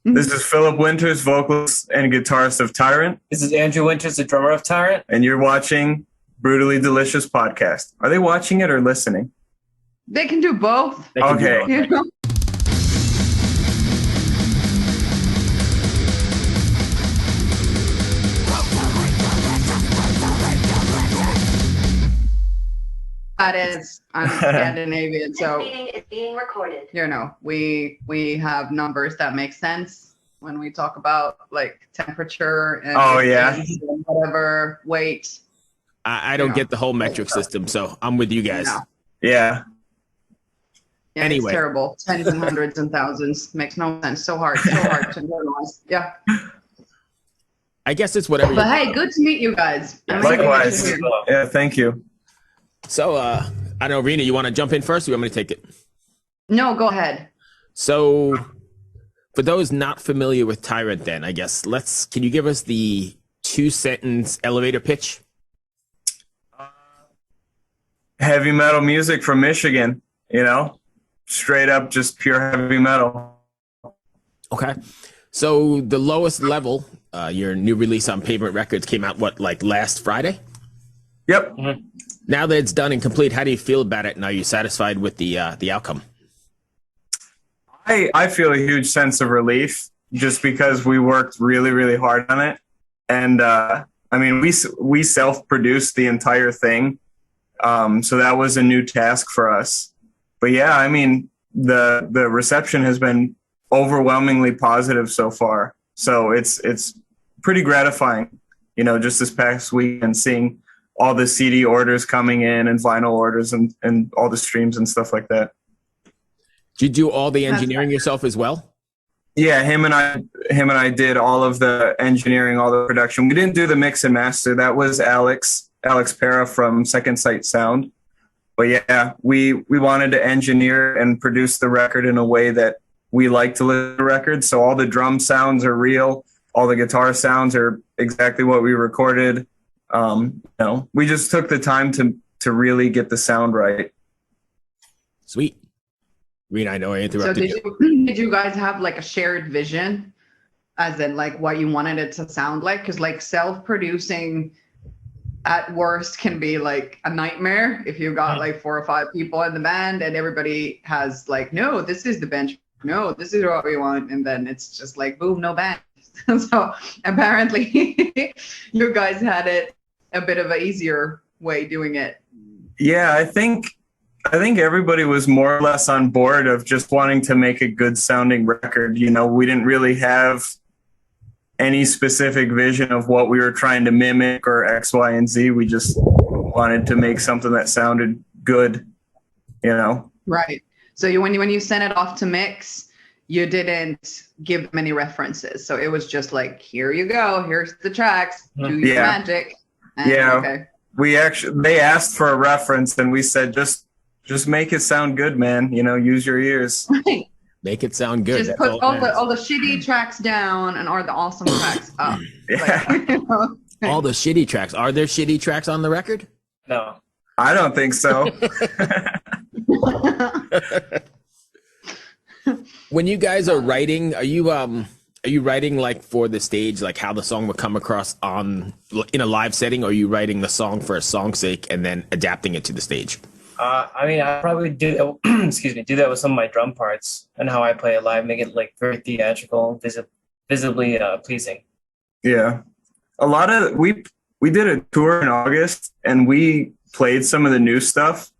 This is Philip Winters, vocalist and guitarist of Tyrant. This is Andrew Winters, the drummer of Tyrant. And you're watching Brutally Delicious Podcast. Are they watching it or listening? They can do both. Okay. You know? That is, I'm Scandinavian, so This meeting is being recorded. you know, we have numbers that make sense when we talk about like temperature and and whatever weight. I don't get the whole metric system, so I'm with you guys. No. Yeah. Yeah, Anyway. it's terrible. Tens and hundreds and thousands makes no sense. So hard to normalize. Yeah. I guess it's whatever. But hey, good to meet you guys. I'm really glad Likewise. you're here. Yeah, thank you. So, I don't know, Rena, you want to jump in first or you want me to take it? No, go ahead. So, for those not familiar with Tyrant, then, I guess, can you give us the 2-sentence elevator pitch? Heavy metal music from Michigan, you know? Straight up just pure heavy metal. Okay. So, the lowest level, your new release on Pavement Records came out, last Friday? Yep. Mm-hmm. Now that it's done and complete, how do you feel about it? And are you satisfied with the outcome? I feel a huge sense of relief just because we worked really, really hard on it. And, I mean, we self-produced the entire thing. So that was a new task for us. But yeah, I mean, the reception has been overwhelmingly positive so far. So it's pretty gratifying, you know, just this past week and seeing all the CD orders coming in and vinyl orders and all the streams and stuff like that. Did you do all the engineering yourself as well? Yeah, him and I did all of the engineering, all the production. We didn't do the mix and master. That was Alex Pera from Second Sight Sound. But yeah, we wanted to engineer and produce the record in a way that we like to listen to the record. So all the drum sounds are real. All the guitar sounds are exactly what we recorded. You know, we just took the time to really get the sound right. Sweet. Rena, I know I So interrupted did you guys have like a shared vision as in like what you wanted it to sound like? Because like self-producing at worst can be like a nightmare if you got like 4 or 5 people in the band and everybody has like, no, this is the bench. No, this is what we want. And then it's just like, boom, no band. So apparently you guys had it a bit of an easier way doing it. Yeah, I think everybody was more or less on board of just wanting to make a good sounding record. You know, we didn't really have any specific vision of what we were trying to mimic or X, Y, and Z. We just wanted to make something that sounded good, you know? Right. So when you sent it off to mix, you didn't give them any references. So it was just like, here you go. Here's the tracks. Do your magic. And, yeah. Okay. They asked for a reference and we said, just make it sound good, man. You know, use your ears. Right. Make it sound good. Just put all the shitty tracks down and all the awesome tracks up. Yeah. Like, you know? All the shitty tracks. Are there shitty tracks on the record? No. I don't think so. When you guys are writing, are you writing like for the stage, like how the song would come across in a live setting, or are you writing the song for a song's sake and then adapting it to the stage? I mean, I probably do do that with some of my drum parts and how I play it live, make it like very theatrical, visibly pleasing. Yeah. We did a tour in August and we played some of the new stuff.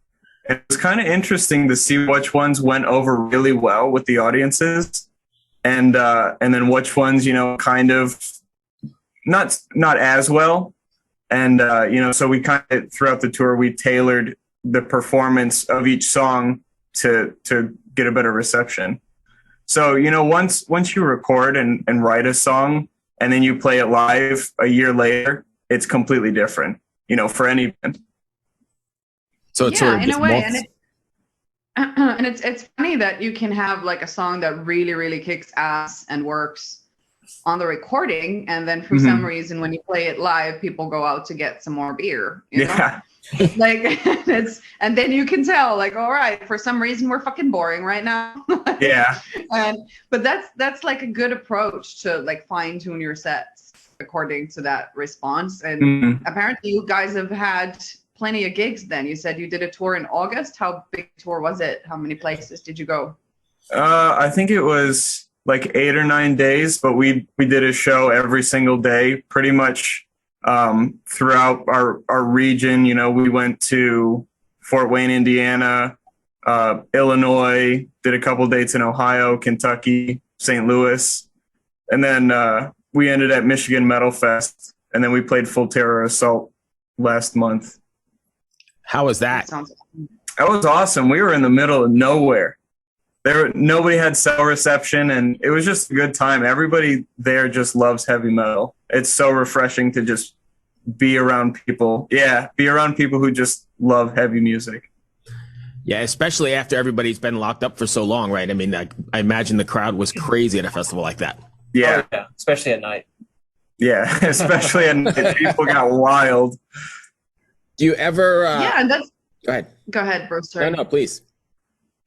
It was kind of interesting to see which ones went over really well with the audiences and then which ones, you know, kind of not as well. And, you know, so we kind of throughout the tour, we tailored the performance of each song to get a better reception. So, you know, once you record and write a song and then you play it live a year later, it's completely different, you know, for any band. So it's yeah, sort of in a way, and it's funny that you can have like a song that really, really kicks ass and works on the recording, and then for some reason when you play it live, people go out to get some more beer. You know? Like and then you can tell, like, all right, for some reason we're fucking boring right now. Yeah. But that's like a good approach to like fine tune your sets according to that response. And Mhm. apparently you guys have had plenty of gigs then. You said you did a tour in August. How big a tour was it? How many places did you go? I think it was like 8 or 9 days, but we did a show every single day, pretty much throughout our region. You know, we went to Fort Wayne, Indiana, Illinois, did a couple dates in Ohio, Kentucky, St. Louis, and then we ended at Michigan Metal Fest, and then we played Full Terror Assault last month. How was that? Sounds That was awesome. We were in the middle of nowhere. Nobody had cell reception, and it was just a good time. Everybody there just loves heavy metal. It's so refreshing to just be around people. Yeah, be around people who just love heavy music. Yeah, especially after everybody's been locked up for so long, right? I mean, I imagine the crowd was crazy at a festival like that. Yeah, Oh, yeah, especially at night. yeah, especially and people got wild. Do you ever? yeah, and that's Go ahead. Bruce. No, Sorry. no, please.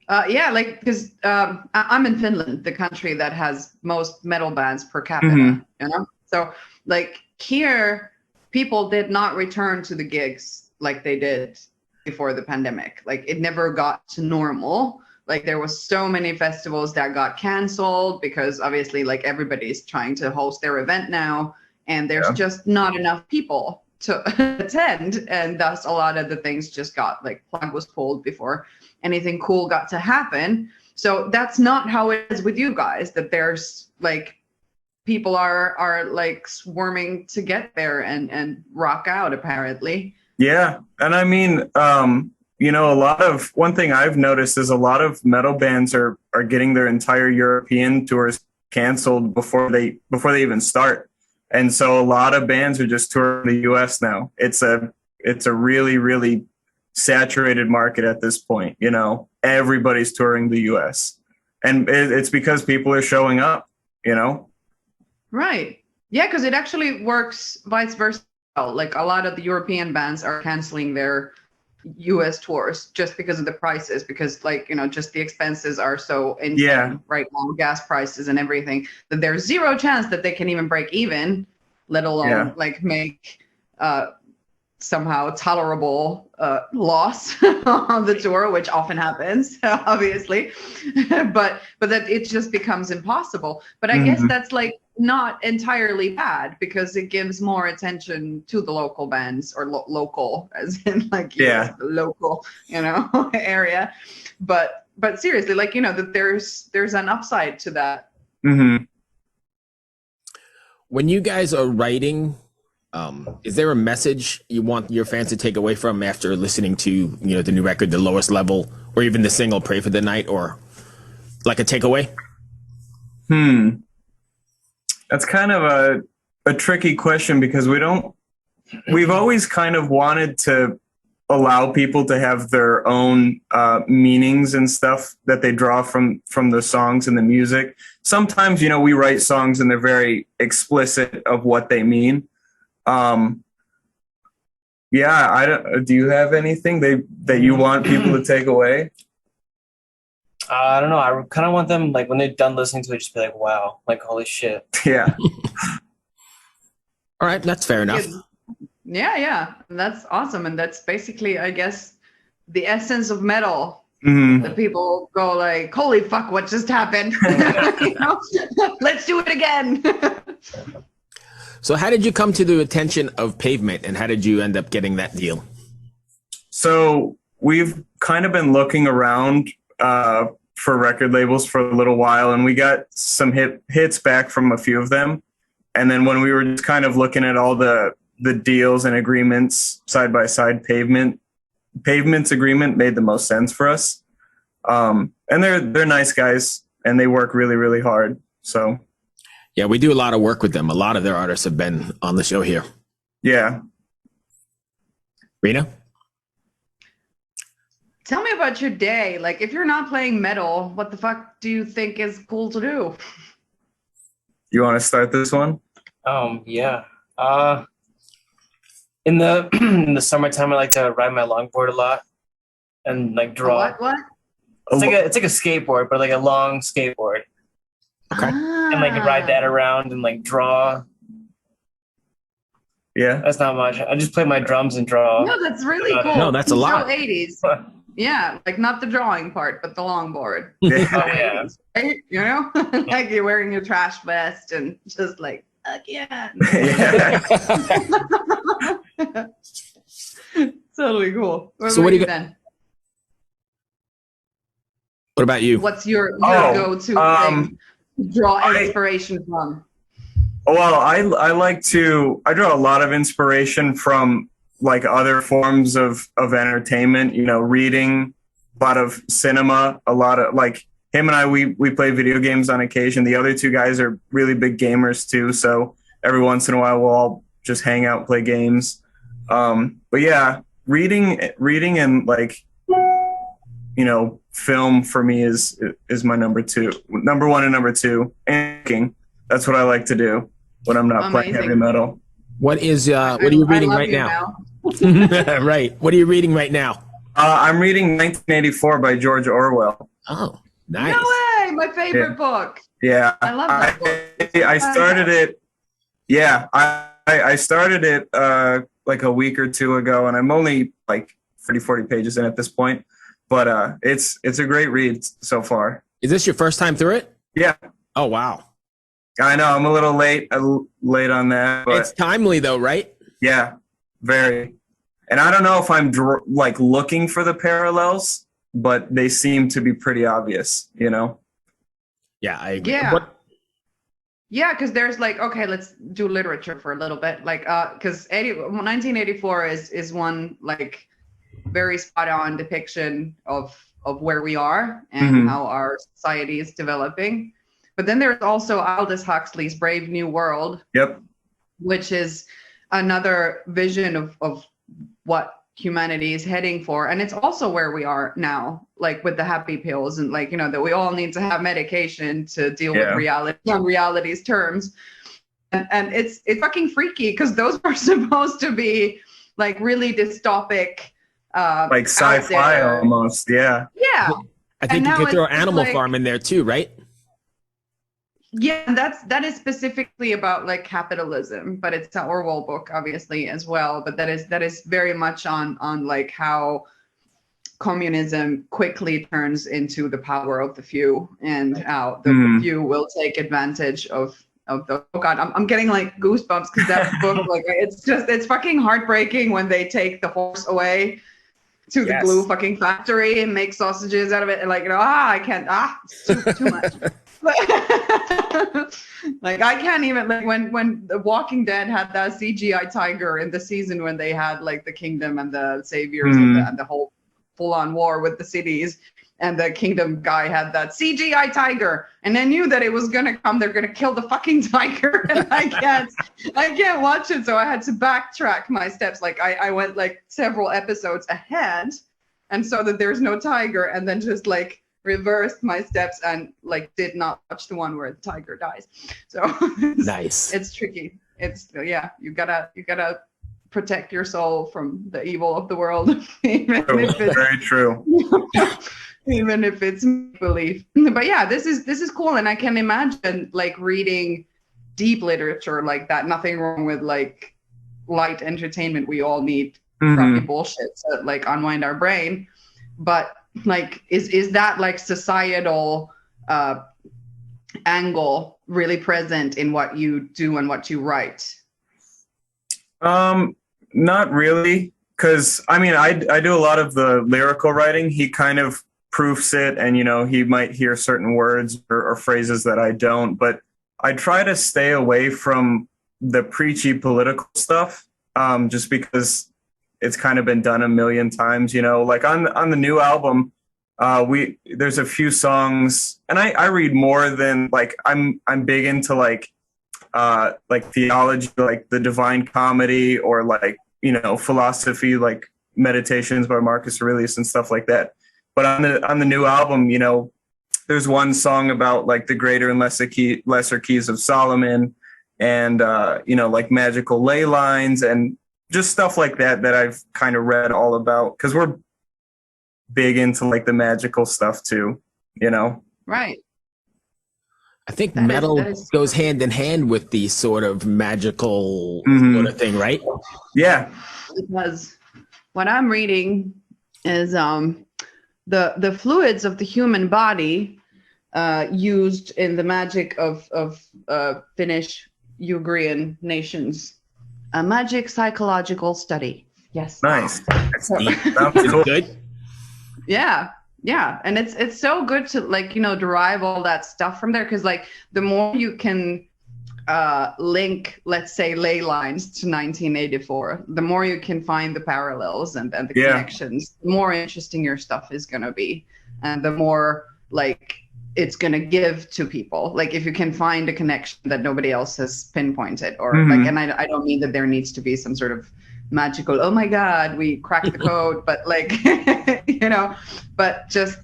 Yeah, like because I'm in Finland, the country that has most metal bands per capita. Mhm. You know, so like here, people did not return to the gigs like they did before the pandemic. Like it never got to normal. Like there was so many festivals that got canceled because obviously like everybody's trying to host their event now, and there's just not enough people to attend, and thus a lot of the things just got like plug was pulled before anything cool got to happen. So that's not how it is with you guys, that there's like people are like swarming to get there and rock out apparently. Yeah, and I mean, you know, one thing I've noticed is a lot of metal bands are getting their entire European tours canceled before they even start. And so a lot of bands are just touring the US now. It's a really, really saturated market at this point. You know, everybody's touring the US. And it's because people are showing up, you know? Right. Yeah, because it actually works vice versa. Like a lot of the European bands are canceling their US tours just because of the prices, because like, you know, just the expenses are so insane right now, gas prices and everything, that there's zero chance that they can even break even, let alone like make somehow tolerable loss on the tour, which often happens, obviously, but that it just becomes impossible. But I guess that's like not entirely bad, because it gives more attention to the local bands, or local as in like local, you know, area. But seriously, like, you know, that there's an upside to that. Mm-hmm. When you guys are writing, is there a message you want your fans to take away from after listening to, you know, the new record, The Lowest Level, or even the single Pray for the Night, or like a takeaway? That's kind of a tricky question, because we've always kind of wanted to allow people to have their own meanings and stuff that they draw from the songs and the music. Sometimes, you know, we write songs and they're very explicit of what they mean. Do you have anything that you want people to take away? I don't know. I kind of want them, like, when they're done listening to it, just be like, wow, like, holy shit. Yeah. All right, that's fair enough. Yeah, that's awesome. And that's basically, I guess, the essence of metal. Mm-hmm. That people go like, holy fuck, what just happened? You know? Let's do it again. So how did you come to the attention of Pavement, and how did you end up getting that deal? So we've kind of been looking around for record labels for a little while, and we got some hits back from a few of them. And then when we were just kind of looking at all the deals and agreements side by side, Pavement's agreement made the most sense for us. And they're nice guys, and they work really, really hard. So yeah, we do a lot of work with them. A lot of their artists have been on the show here. Yeah. Rena? Tell me about your day. Like, if you're not playing metal, what the fuck do you think is cool to do? You want to start this one? Yeah. In the in the summertime, I like to ride my longboard a lot and like draw. What? It's like a skateboard, but like a long skateboard, Okay. and like ride that around and like draw. Yeah. That's not much. I just play my drums and draw. No, that's really cool. No, that's a lot. So 80s. Yeah, like not the drawing part, but the longboard. Yeah. Oh yeah. Right? You know, like you're wearing your trash vest and just like, fuck yeah. Yeah. Totally cool. So what do you then? What about you? What's your Oh, go-to thing to draw inspiration from? Well, I draw a lot of inspiration from like other forms of entertainment, you know, reading, a lot of cinema, a lot of like him and I, we play video games on occasion. The other two guys are really big gamers too. So every once in a while we'll all just hang out, play games. But yeah, reading and like, you know, film for me is my number one and number two. And thinking. That's what I like to do when I'm not playing heavy metal. What are you reading right now? Right. What are you reading right now? I'm reading 1984 by George Orwell. Oh, nice. No way! My favorite book. Yeah. I love that book. I started it. Yeah. I started it like a week or two ago, and I'm only like 40 pages in at this point. But it's a great read so far. Is this your first time through it? Yeah. Oh, wow. I know I'm a little late on that, but It's timely though, right? yeah, very. And I don't know if I'm like looking for the parallels, but they seem to be pretty obvious, you know? Yeah, I agree. Yeah. What, Yeah, because there's like, okay, let's do literature for a little bit. Like, because 1984 is one like very spot on depiction of where we are and how our society is developing. But then there's also Aldous Huxley's Brave New World. Yep. Which is another vision of what humanity is heading for. And it's also where we are now, like with the happy pills and like, you know, that we all need to have medication to deal with reality on reality's terms. And it's fucking freaky because those are supposed to be like really dystopic. Oh, Like sci-fi almost. Yeah. Yeah. I think you could throw Animal Farm in there too, right? Yeah, that is specifically about like capitalism, but it's an Orwell book obviously as well. But that is very much on like how communism quickly turns into the power of the few, and how the few will take advantage of the. Oh God, I'm getting like goosebumps because that book, like it's fucking heartbreaking when they take the horse away to the glue fucking factory and make sausages out of it, and like, you know, I can't, it's too much. Like I can't even, like when The Walking Dead had that CGI tiger in the season when they had like the kingdom and the saviors and the whole full-on war with the cities, and the kingdom guy had that CGI tiger, and I knew that it was gonna come. They're gonna kill the fucking tiger, and I can't watch it, so I had to backtrack my steps. Like I went like several episodes ahead, and so that there's no tiger, and then just like reversed my steps and like did not watch the one where the tiger dies. So nice. It's tricky. It's you gotta protect your soul from the evil of the world. Even if it's, very true. Even if it's belief. But yeah, this is cool, and I can imagine like reading deep literature like that. Nothing wrong with like light entertainment. We all need crappy bullshit to like unwind our brain. But like is that like societal angle really present in what you do and what you write? Not really, because I mean I do a lot of the lyrical writing. He kind of proofs it, and you know, he might hear certain words or phrases that I don't, but I try to stay away from the preachy political stuff, just because it's kind of been done a million times, you know. Like on the new album, there's a few songs, and I read more than like I'm big into like theology, like the Divine Comedy, or like, you know, philosophy, like Meditations by Marcus Aurelius and stuff like that. But on the new album, you know, there's one song about like the greater and lesser keys of Solomon, and you know, like magical ley lines, and just stuff like that I've kind of read all about because we're big into like the magical stuff too, you know? Right. I think That metal is goes hand in hand with the sort of magical sort of thing, right? Yeah. because what I'm reading is the fluids of the human body used in the magic of Finnish Ugrian nations. A magic psychological study. Yes. Nice. So- Sounds Is cool. it good? yeah, yeah, and it's so good to like derive all that stuff from there because like the more you can link, let's say, ley lines to 1984, the more you can find the parallels and the Yeah. connections, the more interesting your stuff is going to be, and the more like it's going to give to people. Like if you can find a connection that nobody else has pinpointed, or like, and I don't mean that there needs to be some sort of magical, oh my God, we cracked the code, but like, but just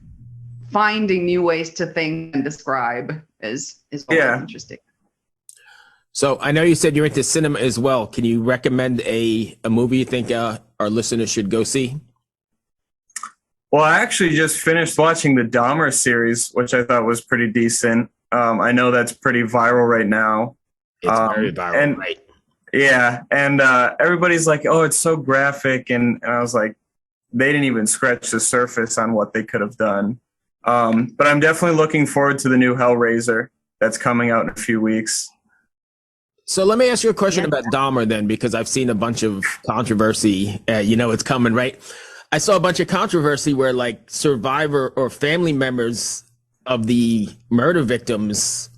finding new ways to think and describe is always interesting. So I know you said you're into cinema as well. Can you recommend a movie you think our listeners should go see? Well, I actually just finished watching the Dahmer series, which I thought was pretty decent. I know that's pretty viral right now. It's very viral, and, right? Yeah, and everybody's like, "Oh, it's so graphic," and I was like, they didn't even scratch the surface on what they could have done. But I'm definitely looking forward to the new Hellraiser that's coming out in a few weeks. So let me ask you a question about Dahmer then, because I've seen a bunch of controversy. It's coming, right? I saw a bunch of controversy where like survivor or family members of the murder victims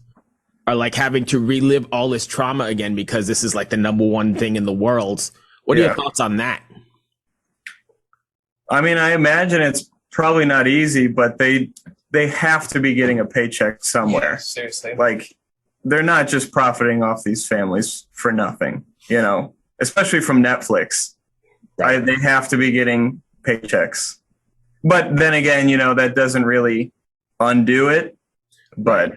are like having to relive all this trauma again because this is like the number one thing in the world. What are your thoughts on that? I mean, I imagine it's probably not easy, but they have to be getting a paycheck somewhere. Yeah, seriously. Like they're not just profiting off these families for nothing, especially from Netflix. Right. They have to be getting paychecks. But then again, that doesn't really undo it. But,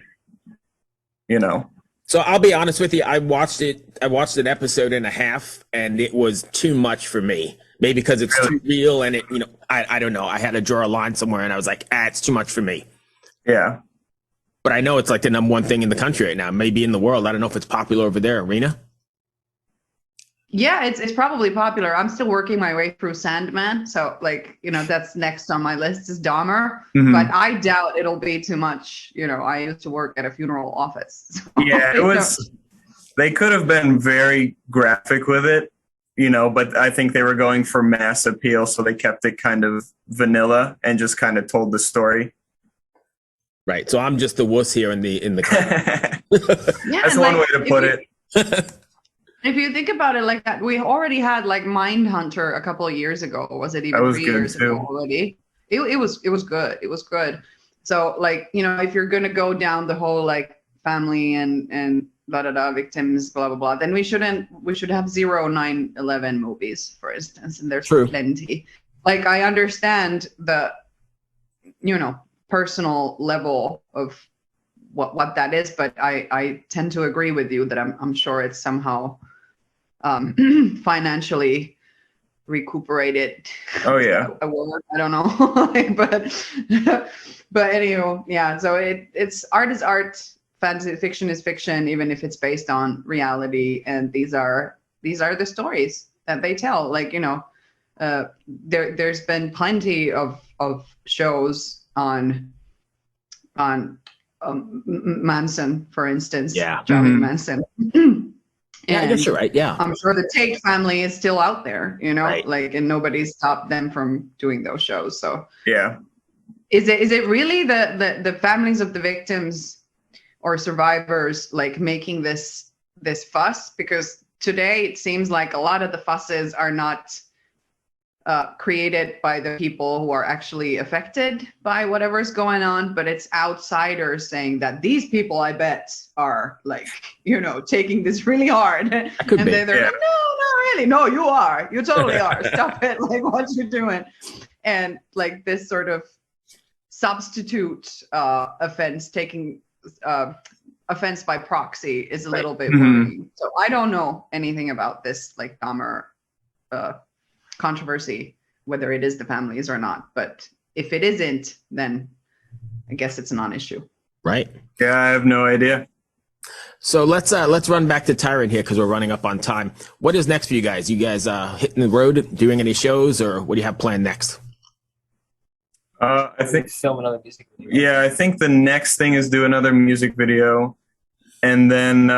So I'll be honest with you. I watched an episode and a half and it was too much for me. Maybe because it's too real and I don't know. I had to draw a line somewhere and I was like, it's too much for me. Yeah. But I know it's like the number one thing in the country right now, maybe in the world. I don't know if it's popular over there, Arena. Yeah, it's probably popular. I'm still working my way through Sandman, so like that's next on my list is Dahmer. But I doubt it'll be too much. I used to work at a funeral office. So, yeah, it was. They could have been very graphic with it, but I think they were going for mass appeal, so they kept it kind of vanilla and just kind of told the story. Right. So I'm just the wuss here in the Yeah, That's one way to put it. If you think about it like that, we already had like Mindhunter a couple of years ago. Was it even That was 3 good, years too. ago already? It was good. It was good. So like, if you're gonna go down the whole like family and blah blah blah victims, blah blah blah, then we should have 0 9/11 movies, for instance, and there's True. plenty. Like I understand the personal level of what that is, but I tend to agree with you that I'm sure it's somehow financially recuperated. Oh yeah. A word, I don't know. but anyway, yeah. So it's art is art, fantasy fiction is fiction, even if it's based on reality. And these are the stories that they tell. Like there's been plenty of shows on Manson, for instance. Yeah. Charlie Manson. Yeah, I guess you're right. Yeah. I'm sure the Tate family is still out there, Right. like, and nobody stopped them from doing those shows. So Yeah. is it really the families of the victims or survivors like making this fuss? Because today it seems like a lot of the fusses are not created by the people who are actually affected by whatever's going on, but it's outsiders saying that these people, I bet, are like, taking this really hard. And could be. they're like, no, not really. No, you are. You totally are. Stop it. Like, what you doing? And like this sort of substitute offense, taking offense by proxy is a little bit worrying. So I don't know anything about this, like Dahmer controversy whether it is the families or not. But if it isn't, then I guess it's a non-issue. Right. Yeah, I have no idea. So let's run back to Tyrant here because we're running up on time. What is next for you guys? You guys hitting the road, doing any shows, or what do you have planned next? I think film another music video. Yeah, I think the next thing is do another music video, and then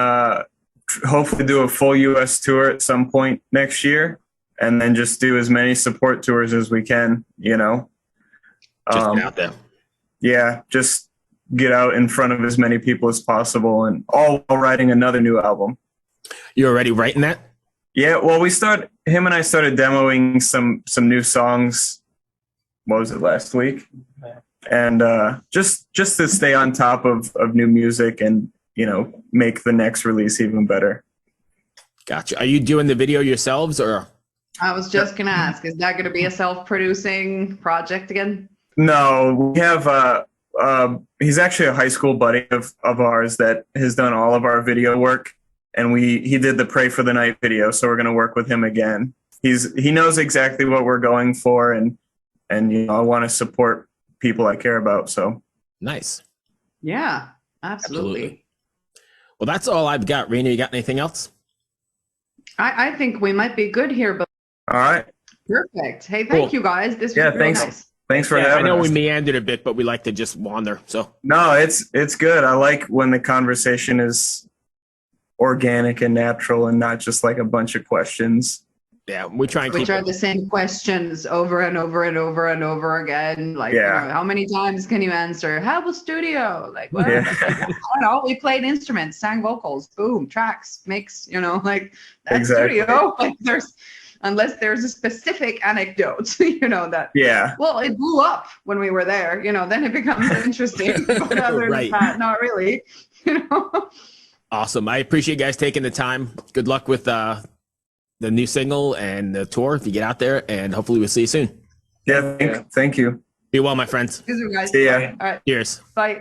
hopefully do a full U.S. tour at some point next year, and then just do as many support tours as we can. You know, Just get out there. yeah, just get out in front of as many people as possible, and all while writing another new album. You already writing that? Yeah, well, him and I started demoing some new songs. What was it, last week? Yeah. And just to stay on top of new music and, you know, make the next release even better. Gotcha. Are you doing the video yourselves, or? I was just gonna ask, is that gonna be a self-producing project again? No, we have he's actually a high school buddy of ours that has done all of our video work, and he did the Pray for the Night video, so we're gonna work with him again. He knows exactly what we're going for, and you know, I want to support people I care about. So Nice. Yeah, absolutely. Well, that's all I've got. Raina, you got anything else? I think we might be good here, but all right, perfect. Hey, Cool. thank you guys. This was Yeah, real thanks. nice. thanks for Yeah, I having know us. we meandered a bit, but we like to just wander. So No, it's good. I like when the conversation is organic and natural and not just like a bunch of questions. yeah, we try and Which keep are the same questions over and over and over and over again. Like, Yeah. you know, how many times can you answer? How was studio? Like, what? Yeah. Like, I don't know. We played instruments, sang vocals, boom, tracks, mix. You know, like that's Exactly. studio. Like, unless there's a specific anecdote, you know, that. Yeah. Well, it blew up when we were there. You know, then it becomes interesting. But other Right. than that, not really. You know. awesome. I appreciate you guys taking the time. Good luck with the new single and the tour if you get out there, and hopefully we'll see you soon. Yeah. Thank you. Be well, my friends. These are guys. See ya. All right. Cheers. Bye.